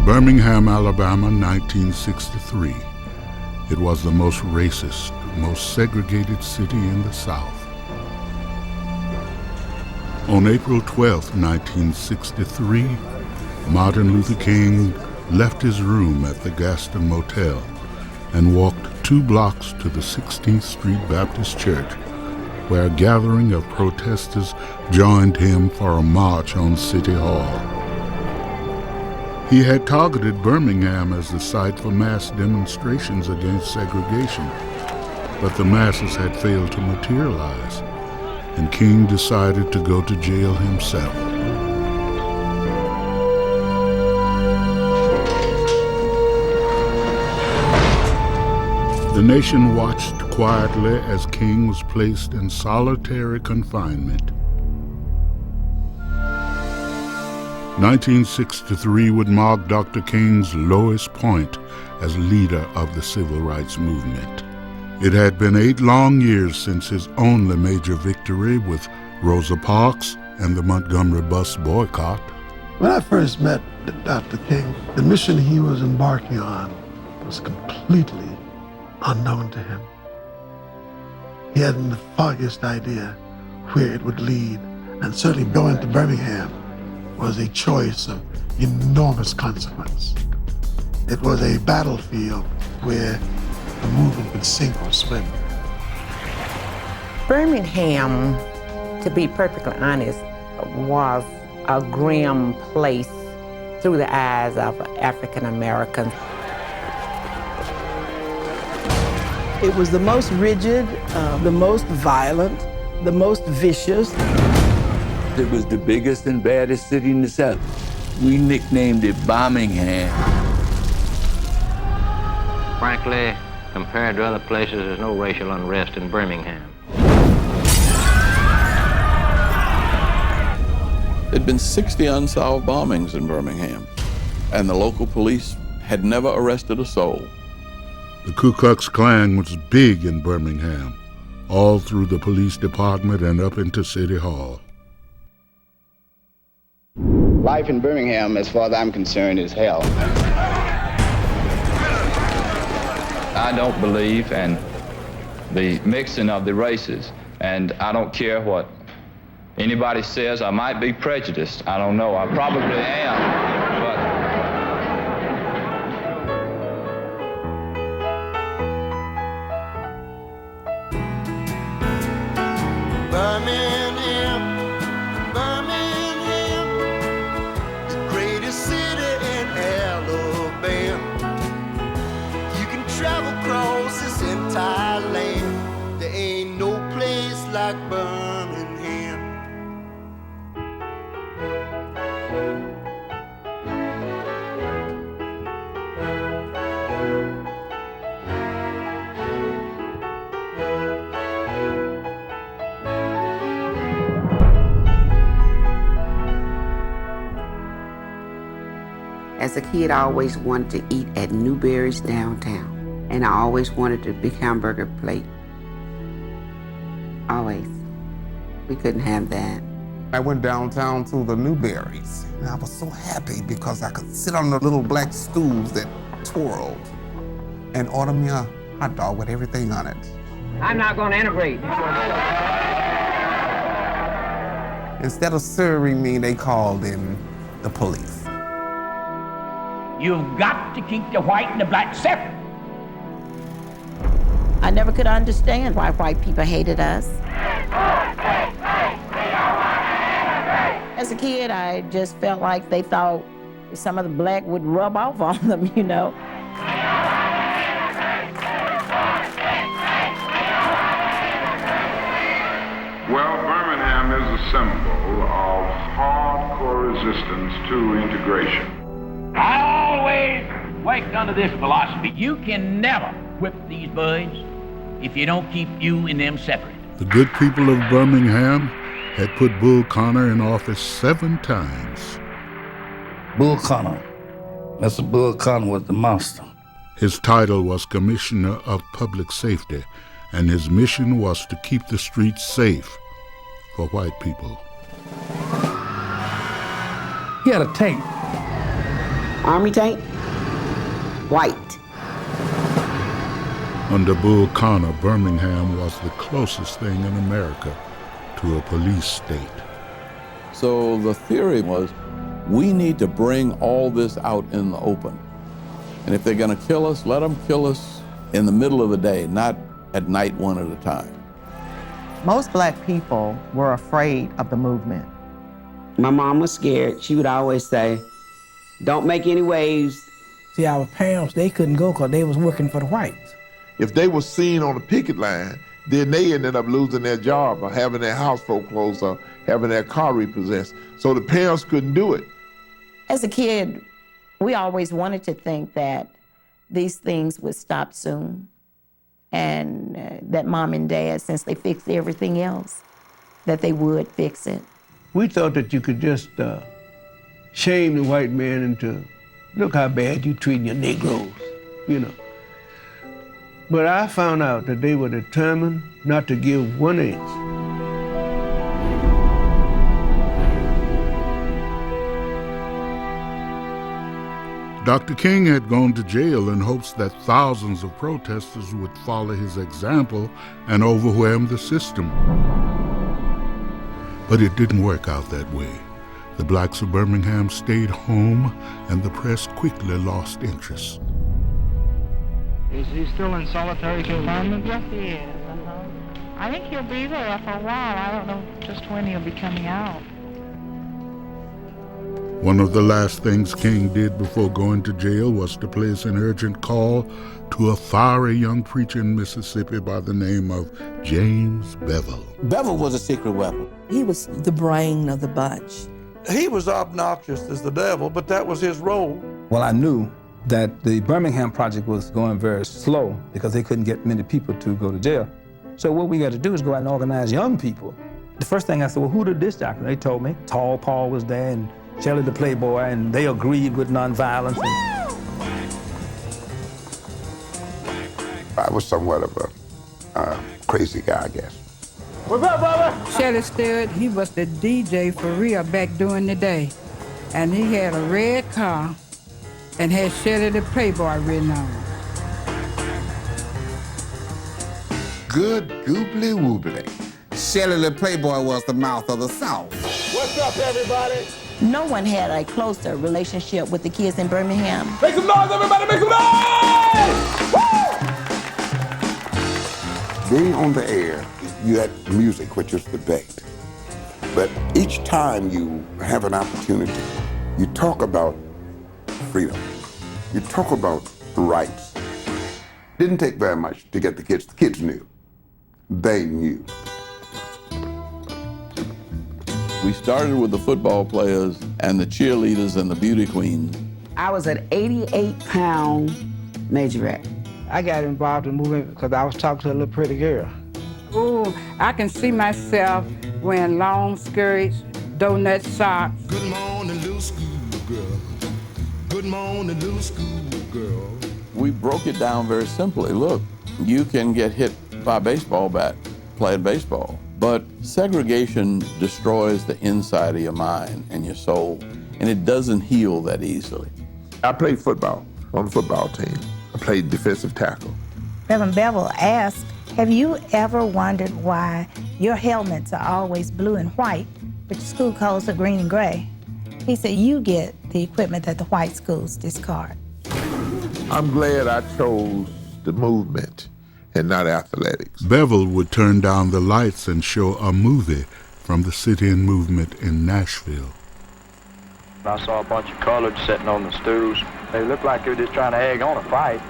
Birmingham, Alabama, 1963. It was the most racist, most segregated city in the South. On April 12, 1963, Martin Luther King left his room at the Gaston Motel and walked 2 blocks to the 16th Street Baptist Church, where a gathering of protesters joined him for a march on City Hall. He had targeted Birmingham as the site for mass demonstrations against segregation, but the masses had failed to materialize, and King decided to go to jail himself. The nation watched quietly as King was placed in solitary confinement. 1963 would mark Dr. King's lowest point as leader of the civil rights movement. It had been 8 long years since his only major victory with Rosa Parks and the Montgomery bus boycott. When I first met Dr. King, the mission he was embarking on was completely unknown to him. He hadn't the foggiest idea where it would lead, and certainly going to Birmingham was a choice of enormous consequence. It was a battlefield where the movement could sink or swim. Birmingham, to be perfectly honest, was a grim place through the eyes of African Americans. It was the most rigid, the most violent, the most vicious. It was the biggest and baddest city in the South. We nicknamed it Birmingham. Frankly, compared to other places, there's no racial unrest in Birmingham. There'd been 60 unsolved bombings in Birmingham, and the local police had never arrested a soul. The Ku Klux Klan was big in Birmingham, all through the police department and up into City Hall. Life in Birmingham, as far as I'm concerned, is hell. I don't believe in the mixing of the races, and I don't care what anybody says. I might be prejudiced. I don't know. I probably am, but Birmingham, Birmingham, the greatest city in Alabama. You can travel across this entire land. There ain't no place like Birmingham. As a kid, I always wanted to eat at Newberry's downtown, and I always wanted a big hamburger plate. Always. We couldn't have that. I went downtown to the Newberry's, and I was so happy because I could sit on the little black stools that twirled and order me a hot dog with everything on it. I'm not going to integrate. Instead of serving me, they called in the police. You've got to keep the white and the black separate. I never could understand why white people hated us. As a kid, I just felt like they thought some of the black would rub off on them, you know. Well, Birmingham is a symbol of hardcore resistance to integration. I always worked under this philosophy. You can never whip these boys if you don't keep you and them separate. The good people of Birmingham had put Bull Connor in office 7 times. Bull Connor. Mr. Bull Connor was the monster. His title was Commissioner of Public Safety, and his mission was to keep the streets safe for white people. He had a tank. Army tank, white. Under Bull Connor, Birmingham was the closest thing in America to a police state. So the theory was, we need to bring all this out in the open. And if they're going to kill us, let them kill us in the middle of the day, not at night one at a time. Most black people were afraid of the movement. My mom was scared. She would always say, don't make any waves. See, our parents, they couldn't go because they was working for the whites. If they were seen on the picket line, then they ended up losing their job or having their house foreclosed or having their car repossessed. So the parents couldn't do it. As a kid, we always wanted to think that these things would stop soon and that mom and dad, since they fixed everything else, that they would fix it. We thought that you could just shame the white man into, look how bad you treating your Negroes, you know. But I found out that they were determined not to give 1 inch. Dr. King had gone to jail in hopes that thousands of protesters would follow his example and overwhelm the system. But it didn't work out that way. The blacks of Birmingham stayed home, and the press quickly lost interest. Is he still in solitary confinement? Yes, he is. I think he'll be there for a while. I don't know just when he'll be coming out. One of the last things King did before going to jail was to place an urgent call to a fiery young preacher in Mississippi by the name of James Bevel. Bevel was a secret weapon. He was the brain of the bunch. He was obnoxious as the devil, but that was his role. Well, I knew that the Birmingham project was going very slow because they couldn't get many people to go to jail. So what we got to do is go out and organize young people. The first thing I said, well, who did this doctor? They told me. Tall Paul was there and Shelley the Playboy, and they agreed with nonviolence. I was somewhat of a crazy guy, I guess. What's up, brother? Shelley Stewart, he was the DJ for real back during the day. And he had a red car and had Shelley the Playboy written on it. Good goobly woobly. Shelley the Playboy was the mouth of the South. What's up, everybody? No one had a closer relationship with the kids in Birmingham. Make some noise, everybody, make some noise! Woo! Being on the air, you had music, which is debate. But each time you have an opportunity, you talk about freedom. You talk about rights. Didn't take very much to get the kids. The kids knew. They knew. We started with the football players and the cheerleaders and the beauty queens. I was an 88-pound majorette. I got involved in the movement because I was talking to a little pretty girl. Ooh, I can see myself wearing long skirts, donut socks. Good morning, little schoolgirl. Good morning, little schoolgirl. We broke it down very simply. Look, you can get hit by a baseball bat playing baseball, but segregation destroys the inside of your mind and your soul, and it doesn't heal that easily. I played football on the football team. I played defensive tackle. Reverend Bevel asked, have you ever wondered why your helmets are always blue and white, but your school codes are green and gray? He said, you get the equipment that the white schools discard. I'm glad I chose the movement and not athletics. Bevel would turn down the lights and show a movie from the sit-in movement in Nashville. I saw a bunch of coloreds sitting on the stools. They looked like they were just trying to egg on a fight.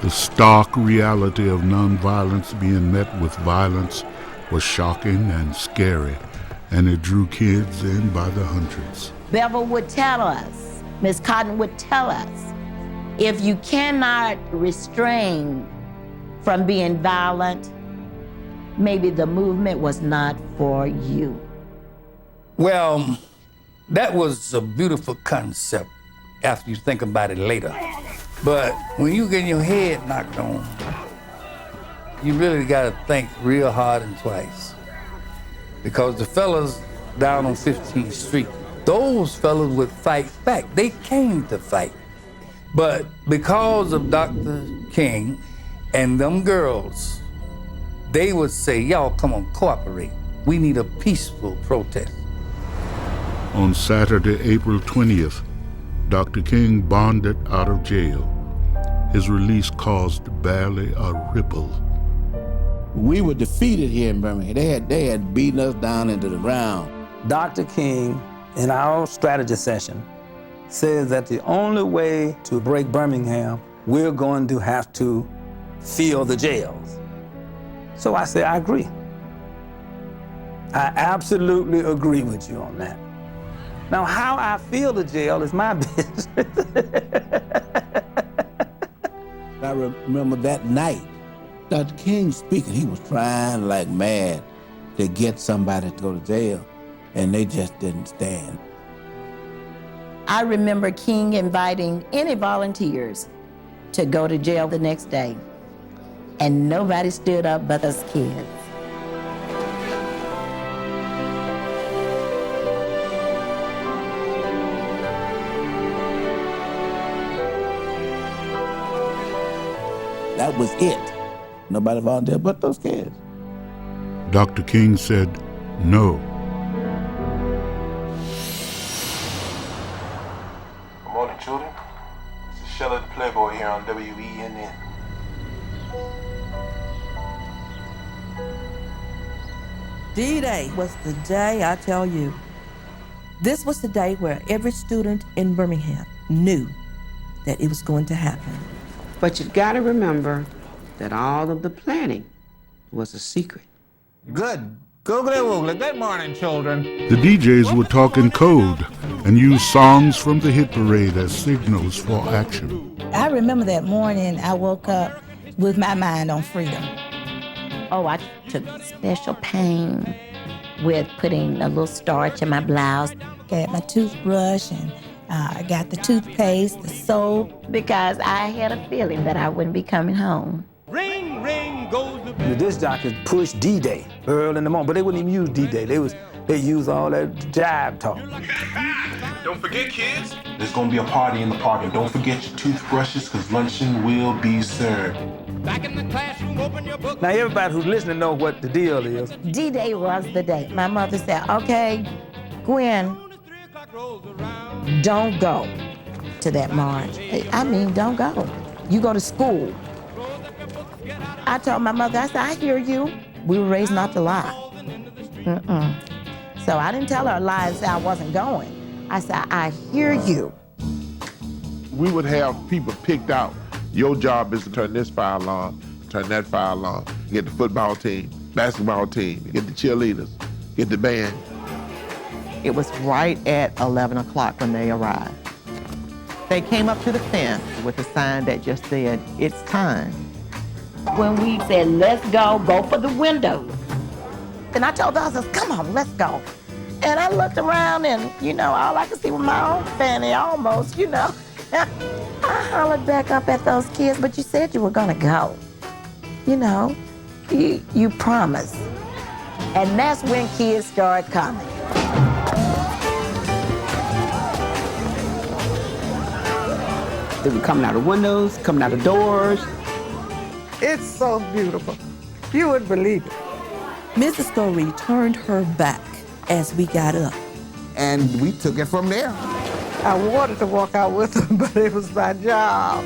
The stark reality of nonviolence being met with violence was shocking and scary, and it drew kids in by the hundreds. Bevel would tell us, Miss Cotton would tell us, if you cannot restrain from being violent, maybe the movement was not for you. Well, that was a beautiful concept after you think about it later. But when you get your head knocked on, you really got to think real hard and twice. because the fellas down on 15th Street, those fellas would fight back. They came to fight. But because of Dr. King and them girls, they would say, y'all come on, cooperate. We need a peaceful protest. On Saturday, April 20th, Dr. King bonded out of jail. His release caused barely a ripple. We were defeated here in Birmingham. They had beaten us down into the ground. Dr. King, in our strategy session, says that the only way to break Birmingham, we're going to have to fill the jails. So I say, I agree. I absolutely agree with you on that. Now, how I fill the jail is my business. I remember that night, Dr. King speaking, he was trying like mad to get somebody to go to jail, and they just didn't stand. I remember King inviting any volunteers to go to jail the next day, and nobody stood up but us kids. That was it. Nobody volunteered but those kids. Dr. King said no. Good morning, children. This is Shella the Playboy here on WENN. D-Day was the day, I tell you. This was the day where every student in Birmingham knew that it was going to happen. But you've got to remember that all of the planning was a secret. Good. Googly woogly. Good morning, children. The DJs would talk in code and use songs from the hit parade as signals for action. I remember that morning I woke up with my mind on freedom. Oh, I took special pain with putting a little starch in my blouse. Got my toothbrush and I got the toothpaste, the soap. Because I had a feeling that I wouldn't be coming home. Ring, ring goes The disc jockeys pushed D-Day early in the morning, but they wouldn't even use D-Day. They used all that jive talk. Don't forget, kids, there's gonna be a party in the park, and don't forget your toothbrushes, because luncheon will be served. back in the classroom, open your book. Now everybody who's listening know what the deal is. D-Day was the day. My mother said, okay, Gwen, don't go to that march. I mean, don't go. You go to school. I told my mother, I said, I hear you. We were raised not to lie. So I didn't tell her a lie and say I wasn't going. I said, I hear you. We would have people picked out. Your job is to turn this fire on, turn that fire on, get the football team, basketball team, get the cheerleaders, get the band. It was right at 11 o'clock when they arrived. They came up to the fence with a sign that just said, it's time. When we said, let's go for the windows. And I told the others, come on, let's go. And I looked around and, all I could see was my own fanny almost, I hollered back up at those kids, but you said you were gonna go. You promised. And that's when kids started coming. They were coming out of windows, coming out of doors. It's so beautiful. You wouldn't believe it. Mrs. Goree turned her back as we got up. And we took it from there. I wanted to walk out with them, but it was my job.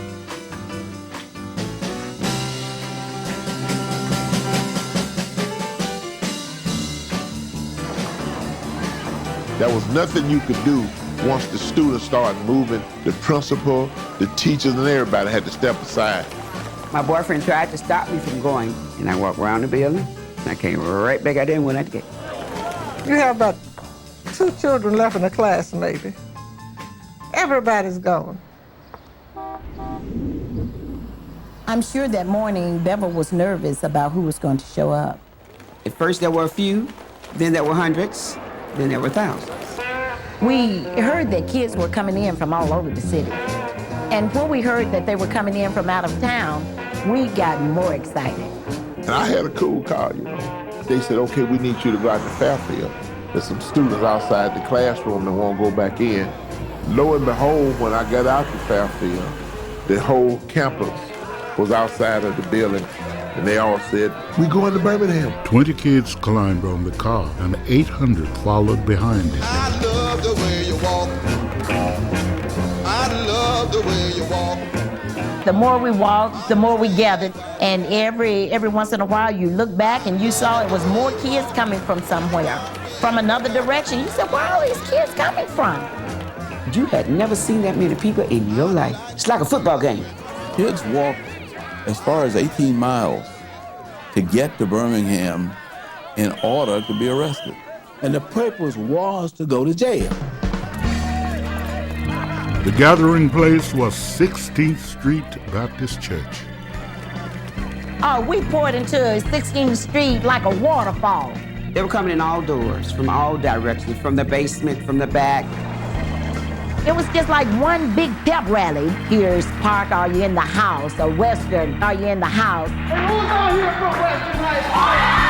There was nothing you could do once the students started moving. The principal, the teachers, and everybody had to step aside. My boyfriend tried to stop me from going, and I walked around the building, and I came right back out there and went out the gate. You have about 2 children left in the class, maybe. Everybody's gone. I'm sure that morning Bevel was nervous about who was going to show up. At first there were a few, then there were hundreds, then there were thousands. We heard that kids were coming in from all over the city. And when we heard that they were coming in from out of town, we got more excited. And I had a cool car, They said, okay, we need you to go out to Fairfield. There's some students outside the classroom that won't go back in. Lo and behold, when I got out to Fairfield, the whole campus was outside of the building, and they all said, we going to Birmingham. 20 kids climbed on the car, and 800 followed behind it. I love the way you walk. I love the way you walk. The more we walked, the more we gathered, and every once in a while you look back and you saw it was more kids coming from somewhere, from another direction. You said, where are all these kids coming from? You had never seen that many people in your life. It's like a football game. Kids walked as far as 18 miles to get to Birmingham in order to be arrested. And the purpose was to go to jail. The gathering place was 16th Street Baptist Church. Oh, we poured into 16th Street like a waterfall. They were coming in all doors, from all directions, from the basement, from the back. It was just like one big pep rally. Here's Park, are you in the house? Or Western, are you in the house? And who's out here from Western High School?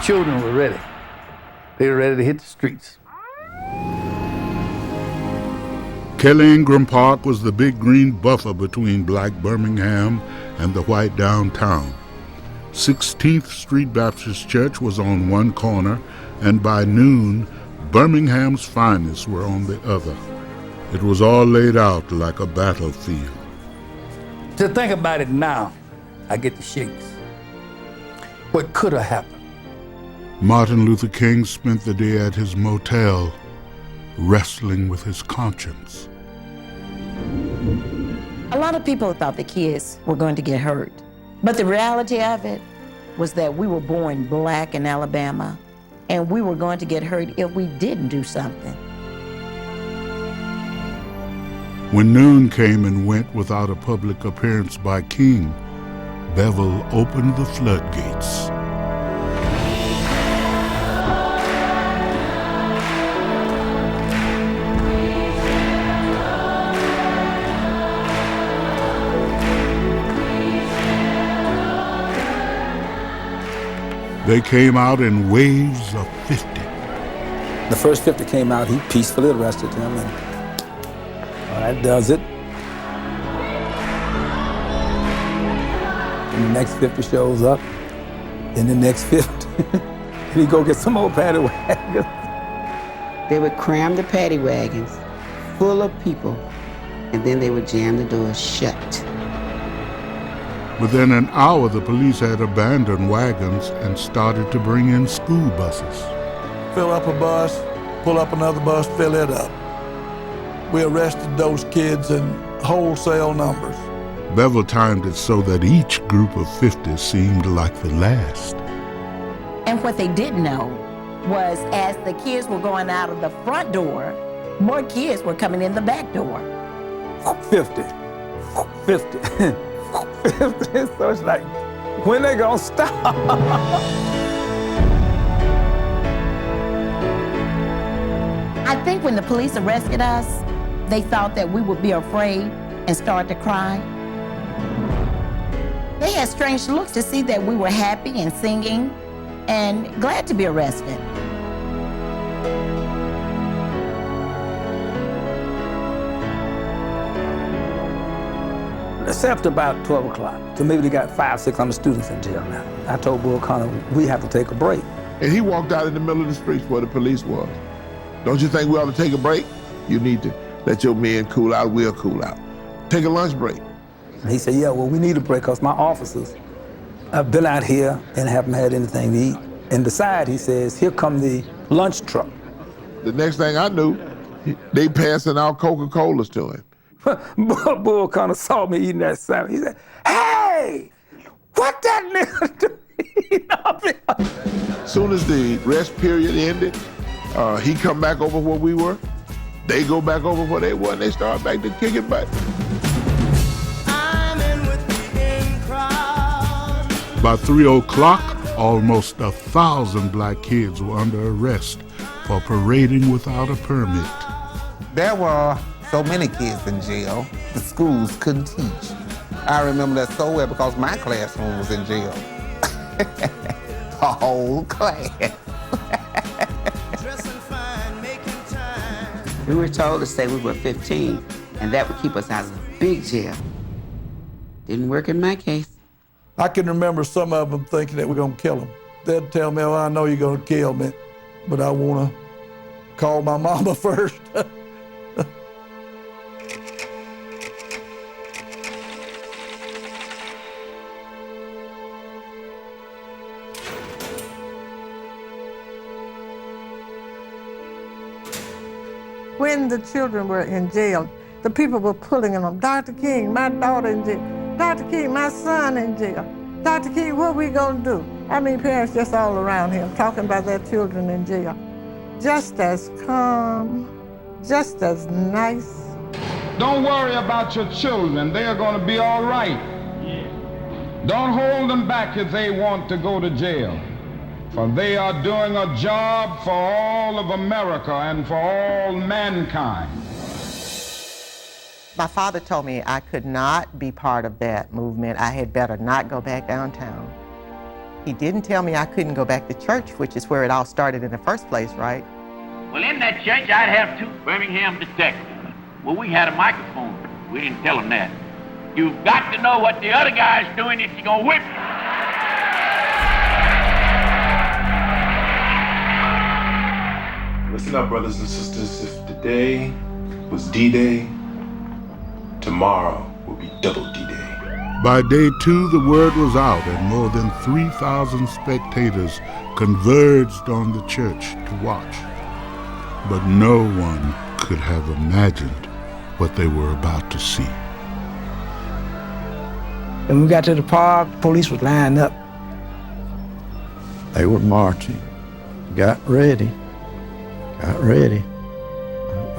Children were ready. They were ready to hit the streets. Kelly Ingram Park was the big green buffer between black Birmingham and the white downtown. 16th Street Baptist Church was on one corner, and by noon, Birmingham's finest were on the other. It was all laid out like a battlefield. To think about it now, I get the shakes. What could have happened? Martin Luther King spent the day at his motel, wrestling with his conscience. A lot of people thought the kids were going to get hurt. But the reality of it was that we were born black in Alabama, and we were going to get hurt if we didn't do something. When noon came and went without a public appearance by King, Bevel opened the floodgates. They came out in waves of 50. The first 50 came out, he peacefully arrested him, and that does it. And the next 50 shows up, then the next 50. And he go get some more paddy wagons. They would cram the paddy wagons full of people, and then they would jam the doors shut. Within an hour, the police had abandoned wagons and started to bring in school buses. Fill up a bus, pull up another bus, fill it up. We arrested those kids in wholesale numbers. Bevel timed it so that each group of 50 seemed like the last. And what they didn't know was as the kids were going out of the front door, more kids were coming in the back door. 50. 50. 50. So it's like, when they gonna stop? I think when the police arrested us, they thought that we would be afraid and start to cry. They had strange looks to see that we were happy and singing and glad to be arrested. It's after about 12 o'clock. So maybe they got 500, 600 students in jail now. I told Bull Connor, we have to take a break. And he walked out in the middle of the streets where the police was. Don't you think we ought to take a break? You need to let your men cool out, we'll cool out. Take a lunch break. And he said, yeah, well, we need a break because my officers have been out here and haven't had anything to eat. And beside, he says, here come the lunch truck. The next thing I knew, they passing out Coca-Colas to him. Bull Connor saw me eating that sandwich. He said, hey, what that nigga do? Soon as the rest period ended, he come back over where we were. They go back over where they were, and they start back to kicking butt. By 3 o'clock, almost 1,000 black kids were under arrest for parading without a permit. There were so many kids in jail, the schools couldn't teach. I remember that so well because my classroom was in jail. A whole class. We were told to say we were 15, and that would keep us out of the big jail. Didn't work in my case. I can remember some of them thinking that we're gonna kill them. They'd tell me, "Oh, I know you're gonna kill me, but I wanna call my mama first." When the children were in jail, the people were pulling them. Dr. King, my daughter in jail. Dr. King, my son in jail. Dr. King, what we gonna do? I mean, parents just all around him talking about their children in jail. Just as calm, just as nice. Don't worry about your children. They are gonna be all right. Don't hold them back if they want to go to jail. For they are doing a job for all of America and for all mankind. My father told me I could not be part of that movement. I had better not go back downtown. He didn't tell me I couldn't go back to church, which is where it all started in the first place, right? Well, in that church, I'd have 2 Birmingham detectives. Well, we had a microphone. We didn't tell them that. You've got to know what the other guy's doing if you're gonna whip him. Listen up, brothers and sisters. If today was D-Day, tomorrow will be double D-Day. By day 2, the word was out, and more than 3,000 spectators converged on the church to watch. But no one could have imagined what they were about to see. When we got to the park, police was lined up. They were marching, got ready.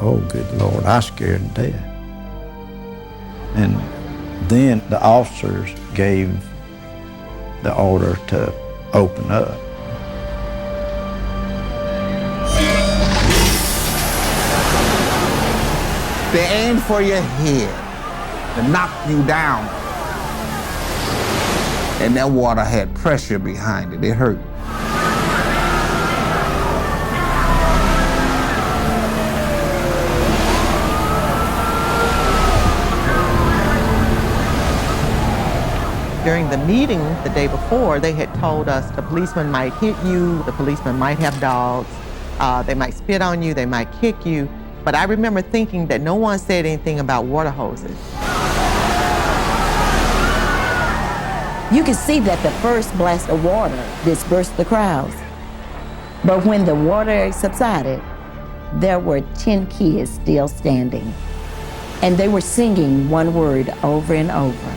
Oh, good Lord, I scared to death. And then the officers gave the order to open up. They aimed for your head to knock you down. And that water had pressure behind it. It hurt. During the meeting the day before, they had told us the policeman might hit you, the policeman might have dogs, they might spit on you, they might kick you. But I remember thinking that no one said anything about water hoses. You could see that the first blast of water dispersed the crowds. But when the water subsided, there were 10 kids still standing. And they were singing one word over and over.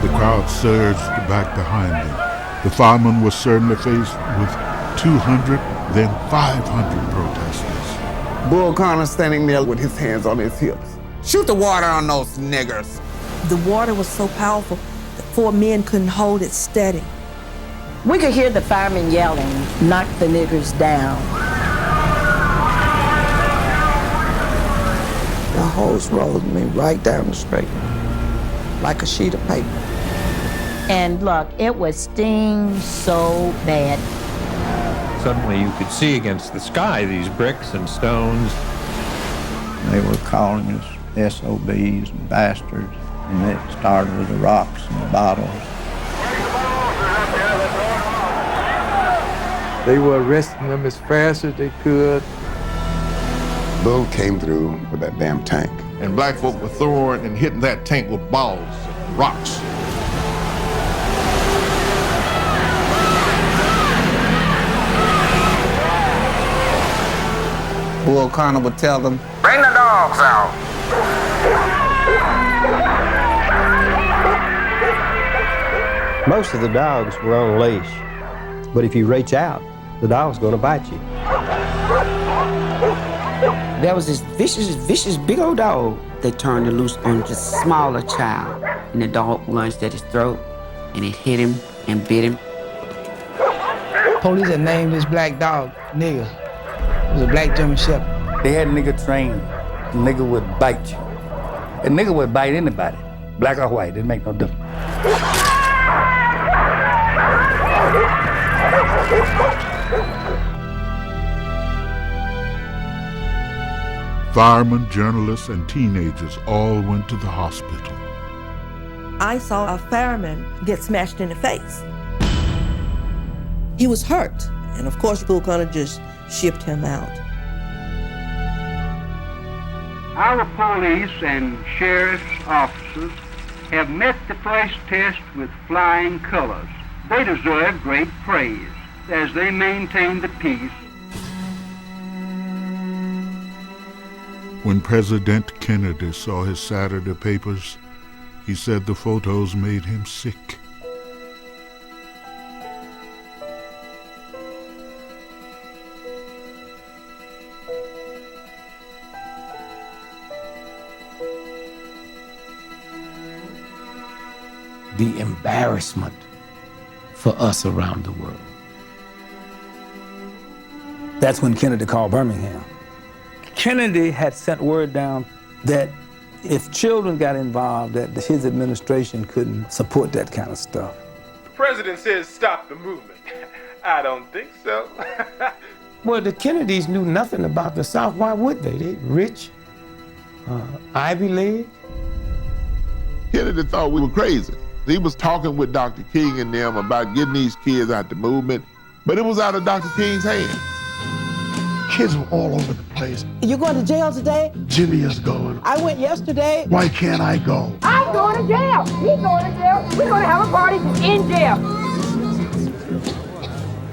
The crowd surged back behind them. The firemen were suddenly faced with 200, then 500 protesters. Bull Connor standing there with his hands on his hips. Shoot the water on those niggers. The water was so powerful that 4 men couldn't hold it steady. We could hear the firemen yelling, "Knock the niggers down." The hose rolled me right down the street, like a sheet of paper. And look, it would sting so bad. Suddenly you could see against the sky these bricks and stones. They were calling us SOBs and bastards, and it started with the rocks and the bottles. They were arresting them as fast as they could. Bull came through with that damn tank. And black folk were throwing and hitting that tank with balls and rocks. Bull Connor would tell them, "Bring the dogs out." Most of the dogs were on leash, but if you reach out, the dog's gonna bite you. There was this vicious big old dog that turned it loose on just a smaller child, and the dog lunged at his throat, and it hit him and bit him. Police had named this black dog Nigger. It was a black German Shepherd. They had nigger trained. The nigger would bite you. A nigger would bite anybody, black or white, it make no difference. Firemen, journalists, and teenagers all went to the hospital. I saw a fireman get smashed in the face. He was hurt, and of course, Bull Connor just shipped him out. Our police and sheriff's officers have met the first test with flying colors. They deserve great praise as they maintain the peace. When President Kennedy saw his Saturday papers, he said the photos made him sick. The embarrassment for us around the world. That's when Kennedy called Birmingham. Kennedy had sent word down that if children got involved, that his administration couldn't support that kind of stuff. The president says stop the movement. I don't think so. Well, the Kennedys knew nothing about the South. Why would they? They rich, Ivy League. Kennedy thought we were crazy. He was talking with Dr. King and them about getting these kids out the movement, but it was out of Dr. King's hands. Kids were all over the place. You going to jail today? Jimmy is going. I went yesterday. Why can't I go? I'm going to jail. He's going to jail. We're going to have a party in jail.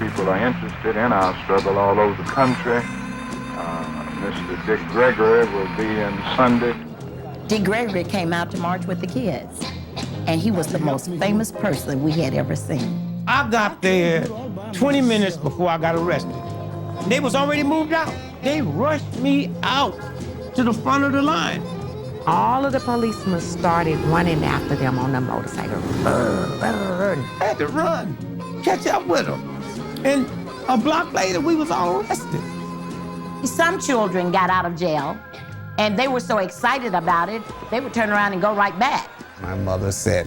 People are interested in our struggle all over the country. Mr. Dick Gregory will be in Sunday. Dick Gregory came out to march with the kids, and he was the most famous person we had ever seen. I got there 20 minutes before I got arrested. They was already moved out. They rushed me out to the front of the line. All of the policemen started running after them on the motorcycle. I had to run, catch up with them. And a block later, we was all arrested. Some children got out of jail, and they were so excited about it, they would turn around and go right back. My mother said,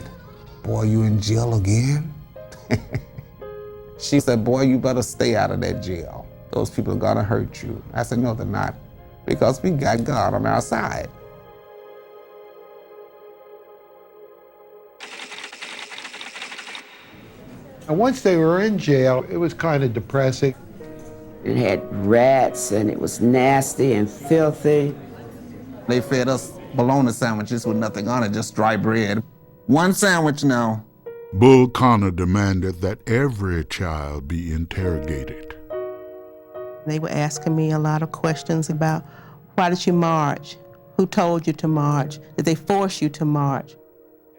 "Boy, you in jail again?" She said, "Boy, you better stay out of that jail. Those people are gonna hurt you." I said, "No, they're not, because we got God on our side." And once they were in jail, it was kind of depressing. It had rats, and it was nasty and filthy. They fed us bologna sandwiches with nothing on it, just dry bread. One sandwich now. Bull Connor demanded that every child be interrogated. They were asking me a lot of questions about, why did you march? Who told you to march? Did they force you to march?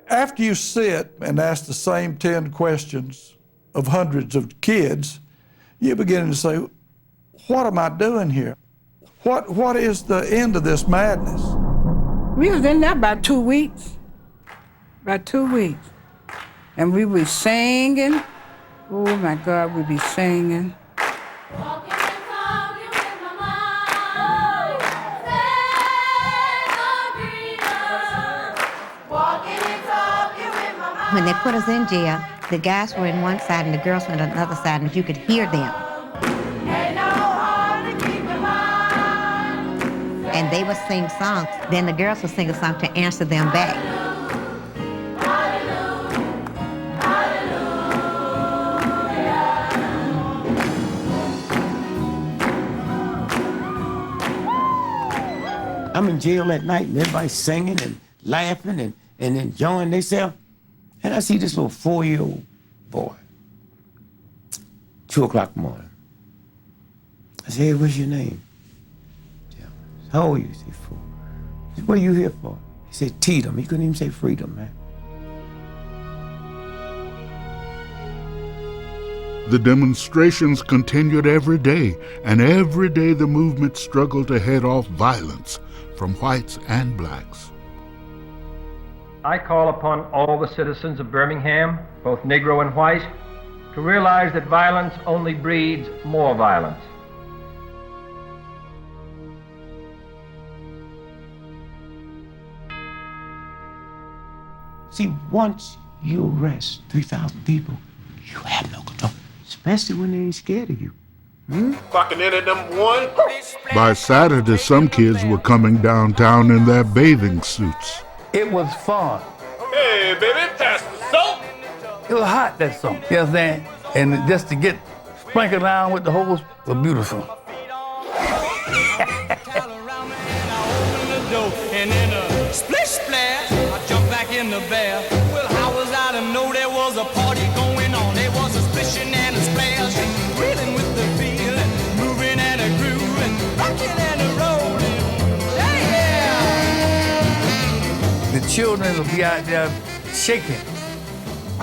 After you sit and ask the same 10 questions of hundreds of kids, you're beginning to say, what am I doing here? What is the end of this madness? We was in there about 2 weeks. About 2 weeks. And we were singing. Oh my God, we'd be singing. When they put us in jail, the guys were in one side and the girls were on the other side, and you could hear them. And they would sing songs. Then the girls would sing a song to answer them back. I'm in jail at night, and everybody's singing and laughing and enjoying themselves. And I see this little 4-year-old boy, 2 o'clock in the morning. I say, "Hey, what's your name?" How old are you? He said, 4. I said, what are you here for? He said, Teedom. He couldn't even say freedom, man. The demonstrations continued every day, and every day the movement struggled to head off violence from whites and blacks. I call upon all the citizens of Birmingham, both Negro and white, to realize that violence only breeds more violence. See, once you arrest 3,000 people, you have no control, especially when they ain't scared of you. Clocking in at number 1. By Saturday, some kids were coming downtown in their bathing suits. It was fun. Hey, baby, pass the soap. It was hot that summer, you know what I'm saying? And just to get sprinkled around with the hose was beautiful. And in a splish splash, I jumped back in the bath. Well, how was I to know there was a party going on? There was a splishing and a splash, reeling with the feel, and moving and a groove, and rocking and a rolling. Yeah! The children will be out there shaking.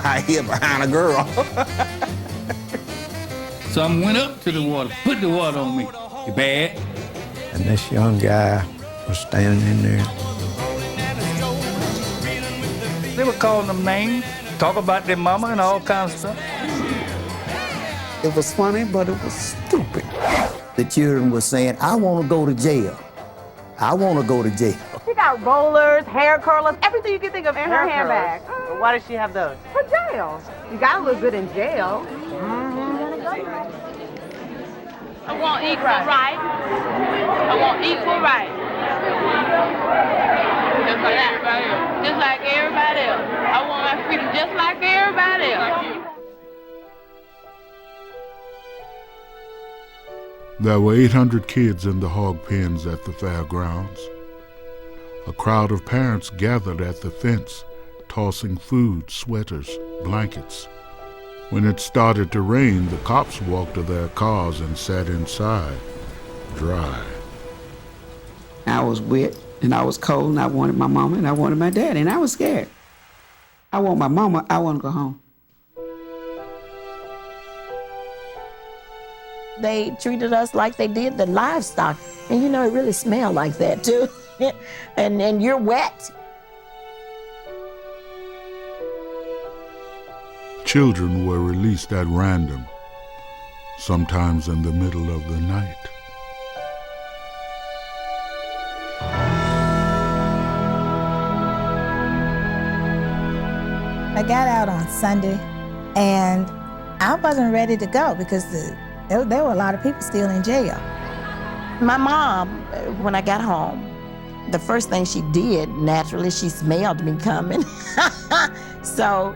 I hid behind a girl. Some went up to the water, put the water on me. You bad? And this young guy was standing in there. They were calling them names, talk about their mama and all kinds of stuff. It was funny, but it was stupid. The children were saying, I want to go to jail. I want to go to jail. She got rollers, hair curlers, everything you can think of in her handbag. Why does she have those? For jail. You gotta look good in jail. I want equal rights. I want equal rights. Just like everybody else. Just like everybody else. I want my freedom just like everybody else. There were 800 kids in the hog pens at the fairgrounds. A crowd of parents gathered at the fence, tossing food, sweaters, blankets. When it started to rain, the cops walked to their cars and sat inside, dry. I was wet, and I was cold, and I wanted my mama, and I wanted my daddy, and I was scared. I want my mama, I want to go home. They treated us like they did the livestock. And you know, it really smelled like that too. and you're wet. Children were released at random, sometimes in the middle of the night. I got out on Sunday, and I wasn't ready to go because there were a lot of people still in jail. My mom, when I got home, the first thing she did, naturally, she smelled me coming. So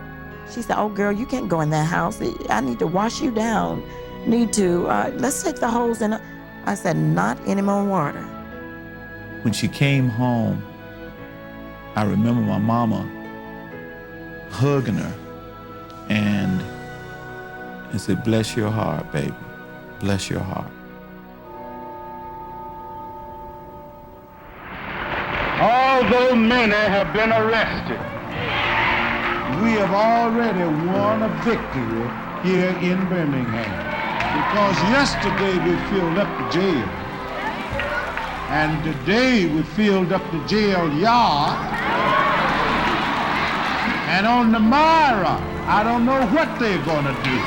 she said, oh girl, you can't go in that house. I need to wash you down. Let's take the hose in. I said, not any more water. When she came home, I remember my mama hugging her and said, bless your heart, baby, bless your heart. Although many have been arrested, We have already won a victory here in Birmingham because yesterday we filled up the jail, and today we filled up the jail yard, and on tomorrow, I don't know what they're gonna do.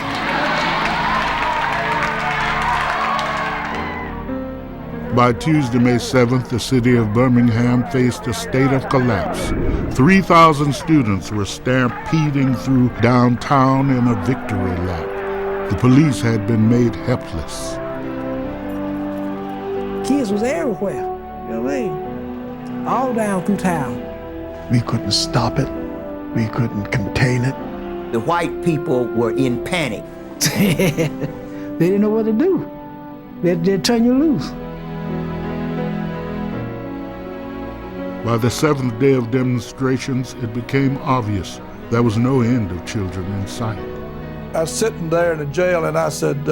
By Tuesday, May 7th, the city of Birmingham faced a state of collapse. 3,000 students were stampeding through downtown in a victory lap. The police had been made helpless. Kids was everywhere, you know what I mean? All down through town. We couldn't stop it. We couldn't contain it. The white people were in panic. They didn't know what to do. They'd turn you loose. By the 7th day of demonstrations, it became obvious there was no end of children in sight. I was sitting there in the jail and I said,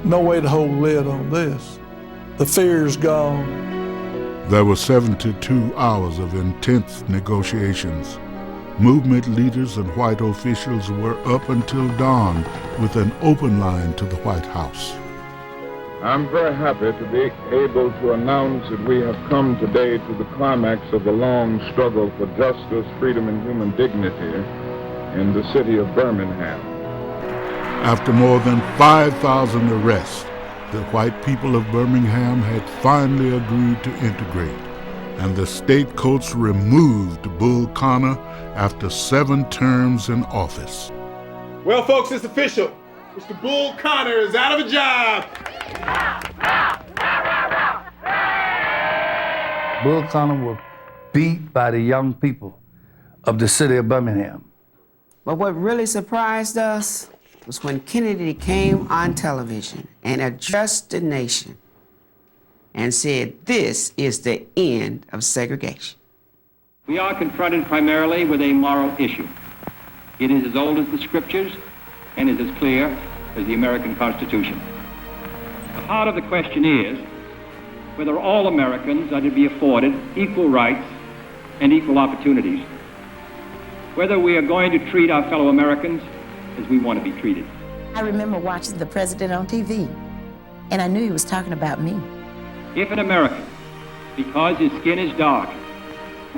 no way to hold a lid on this. The fear's gone. There were 72 hours of intense negotiations. Movement leaders and white officials were up until dawn with an open line to the White House. I'm very happy to be able to announce that we have come today to the climax of the long struggle for justice, freedom, and human dignity in the city of Birmingham. After more than 5,000 arrests, the white people of Birmingham had finally agreed to integrate, and the state courts removed Bull Connor after 7 terms in office. Well, folks, it's official. Mr. Bull Connor is out of a job. Bull Connor was beat by the young people of the city of Birmingham. But what really surprised us was when Kennedy came on television and addressed the nation and said, "This is the end of segregation." We are confronted primarily with a moral issue. It is as old as the scriptures and is as clear as the American Constitution. The heart of the question is whether all Americans are to be afforded equal rights and equal opportunities, whether we are going to treat our fellow Americans as we want to be treated. I remember watching the president on TV, and I knew he was talking about me. If an American, because his skin is dark,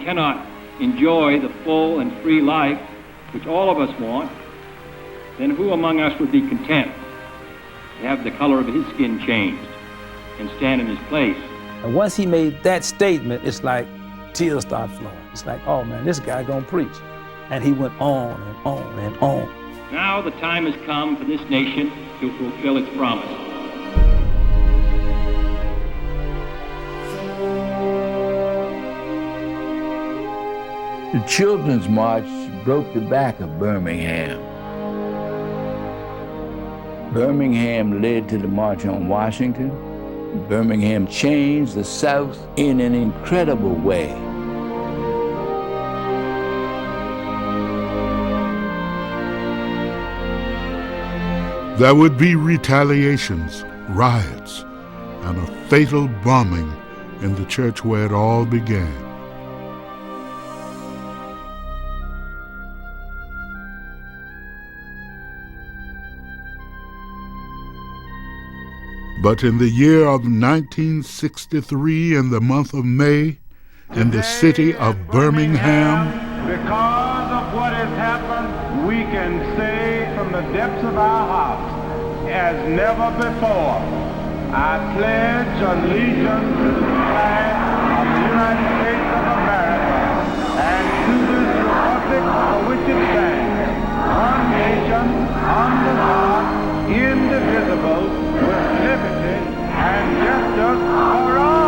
cannot enjoy the full and free life which all of us want, then who among us would be content to have the color of his skin changed and stand in his place? And once he made that statement, it's like tears started flowing. It's like, oh man, this guy gonna preach. And he went on and on and on. Now the time has come for this nation to fulfill its promise. The Children's March broke the back of Birmingham. Birmingham led to the March on Washington. Birmingham changed the South in an incredible way. There would be retaliations, riots, and a fatal bombing in the church where it all began. But in the year of 1963, in the month of May, in the city of Birmingham, because of what has happened, we can say from the depths of our hearts, as never before, I pledge allegiance to the flag of the United States of America and to this republic for which it stands, one nation, under God, indivisible, with liberty and justice for all.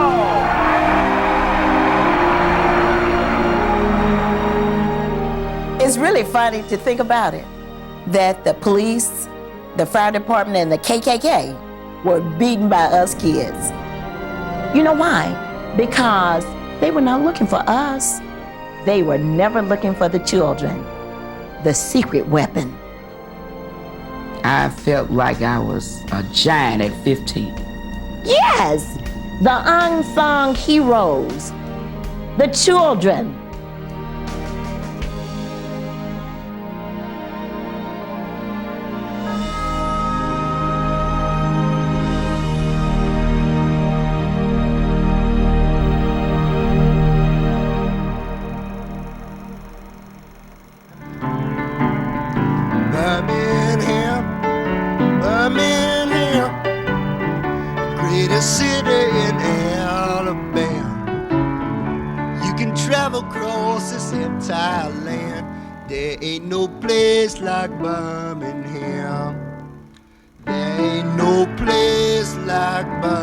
It's really funny to think about it, that the police, the fire department, and the KKK were beaten by us kids. You know why? Because they were not looking for us. They were never looking for the children, the secret weapon. I felt like I was a giant at 15. Yes, the unsung heroes, the children. Birmingham, greatest city in Alabama. You can travel across this entire land. There ain't no place like Birmingham. There ain't no place like Birmingham.